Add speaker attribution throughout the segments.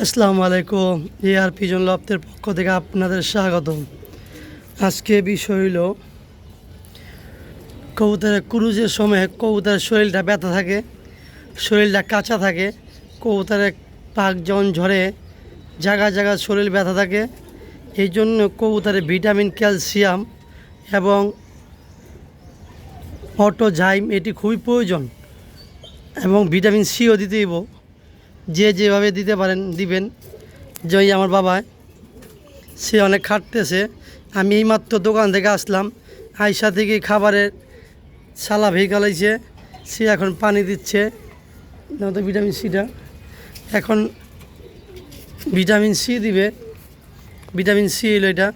Speaker 1: আসসালামু আলাইকুম। AR pigeon লফটের পক্ষ থেকে আপনাদের স্বাগতম। আজকে বিষয় হইল কবুতরের ক্রুজের সময় কবুতরের শরীরটা ব্যথা থাকে, শরীরটা কাঁচা থাকে, কবুতরের পাক যখন ঝরে জায়গা শরীর ব্যথা থাকে। এই জন্য কবুতরের ভিটামিন, ক্যালসিয়াম এবং অটোজাইম এটি খুবই প্রয়োজন এবং ভিটামিন সিও দিতে দিব। যেভাবে দিতে পারেন দিবেন। জয় আমার বাবা, সে অনেক খাটতেছে। আমি এইমাত্র দোকান থেকে আসলাম, আইসা থেকে খাবারের সালা ভেগালাইছে, সে এখন পানি দিচ্ছে। তো ভিটামিন সিটা এখন ভিটামিন সি দিবে। ভিটামিন সি হলো এটা।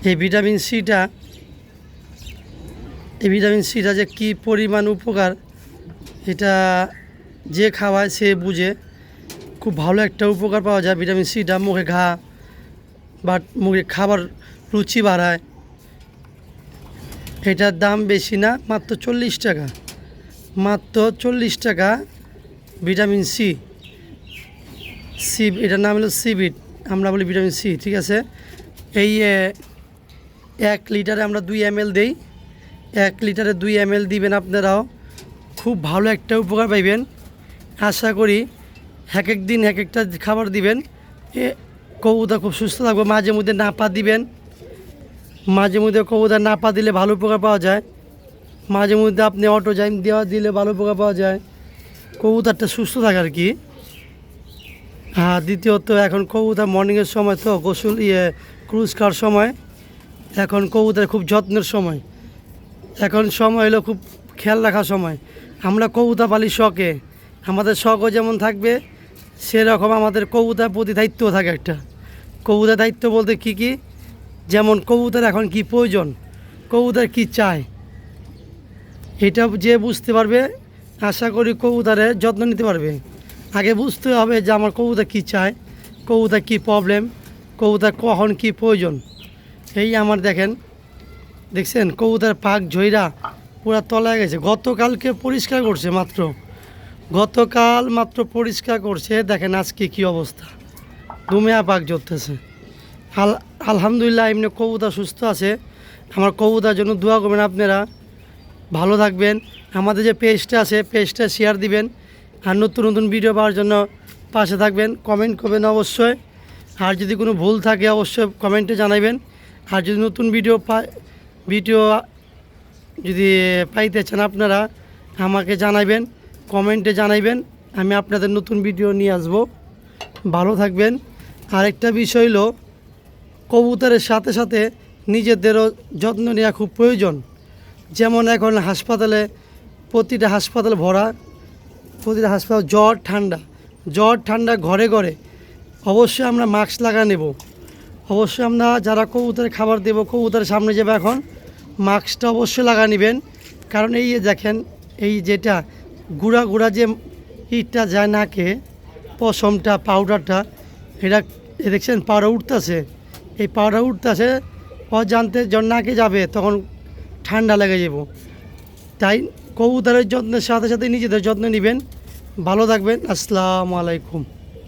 Speaker 1: এই ভিটামিন সিটা যে কী পরিমাণ উপকার, এটা যে খাওয়ায় সে বুঝে। খুব ভালো একটা উপকার পাওয়া যায় ভিটামিন সিটা। মুখে ঘা বা মুখে খাবার রুচি বাড়ায়। এটার দাম বেশি না, মাত্র 40 টাকা। মাত্র 40 টাকা ভিটামিন সি। এটার নাম হলো সিবিট, আমরা বলি ভিটামিন সি, ঠিক আছে। এই 1 লিটারে আমরা 2 ml দেই। 1 লিটারে 2 ml দিবেন আপনারাও, খুব ভালো একটা উপকার পাইবেন। আশা করি এক এক দিন এক একটা খাবার দিবেন, কবুতর খুব সুস্থ থাকবে। মাঝে মধ্যে নাপা দিবেন, মাঝে মধ্যে কবুতর নাপা দিলে ভালো উপকার পাওয়া যায়। মাঝে মধ্যে আপনি অটোজাইম দিলে ভালো উপকার পাওয়া যায়, কবুতরটা সুস্থ থাকে আর কি। আর দ্বিতীয়ত এখন কবুতর মর্নিংয়ের সময় তো গোসল ক্রুজ খাওয়ার সময়, এখন কবুতর খুব যত্নের সময়। এখন সময় হলো খুব খেয়াল রাখার সময়। আমরা কবুতর পালি শখে, আমাদের শখও যেমন থাকবে সেরকম আমাদের কবুতর প্রতি দায়িত্বও থাকে একটা। কবুতর দায়িত্ব বলতে কি যেমন কবুতর এখন কি প্রয়োজন, কবুতর কি চায়, এটা যে বুঝতে পারবে আশা করি কবুতরের যত্ন নিতে পারবে। আগে বুঝতে হবে যে আমার কবুতর কি চায়, কবুতর কি প্রবলেম, কবুতর কখন কি প্রয়োজন। এই আমার দেখছেন কবুতর পাক ঝইরা পুরা তলায় গেছে। গতকালকে পরিষ্কার করছে, গতকাল মাত্র পরিষ্কার করছে। দেখেন আজকে কি অবস্থা, দুমিয়া পাক জ্বরতেছে। আলহামদুলিল্লাহ এমনি কবুতর সুস্থ আছে। আমার কবুতর জন্য দোয়া করবেন আপনারা, ভালো থাকবেন। আমাদের যে পেজটা আছে পেজটা শেয়ার দিবেন, আর নতুন নতুন ভিডিও পাওয়ার জন্য পাশে থাকবেন। কমেন্ট করবেন অবশ্যই, আর যদি কোনো ভুল থাকে অবশ্যই কমেন্টে জানাবেন। আর যদি নতুন ভিডিও যদি পাইতে চান আপনারা আমাকে জানাবেন, কমেন্টে জানাইবেন, আমি আপনাদের নতুন ভিডিও নিয়ে আসব। ভালো থাকবেন। আরেকটা বিষয় হলো কবুতরের সাথে সাথে নিজেদেরও যত্ন নেওয়া খুব প্রয়োজন। যেমন এখন হাসপাতালে প্রতিটা হাসপাতাল ভরা, প্রতিটা হাসপাতাল জ্বর ঠান্ডা ঘরে ঘরে। অবশ্যই আমরা মাস্ক লাগা নেব। অবশ্যই আমরা যারা কবুতরের খাবার দেব, কবুতরের সামনে যাবে, এখন মাস্কটা অবশ্যই লাগা নেবেন। কারণ এই দেখেন এই যেটা গুঁড়া যে ইটটা যায় নাকে, পশমটা পাউডারটা, এটা দেখছেন পাউডার উঠতেছে। এই পাউডার উঠতেছে অজান্তে যখন নাকে যাবে তখন ঠান্ডা লেগে যাব। তাই কবুতরের যত্নের সাথে সাথে নিজেদের যত্ন নেবেন। ভালো থাকবেন। আসসালামু আলাইকুম।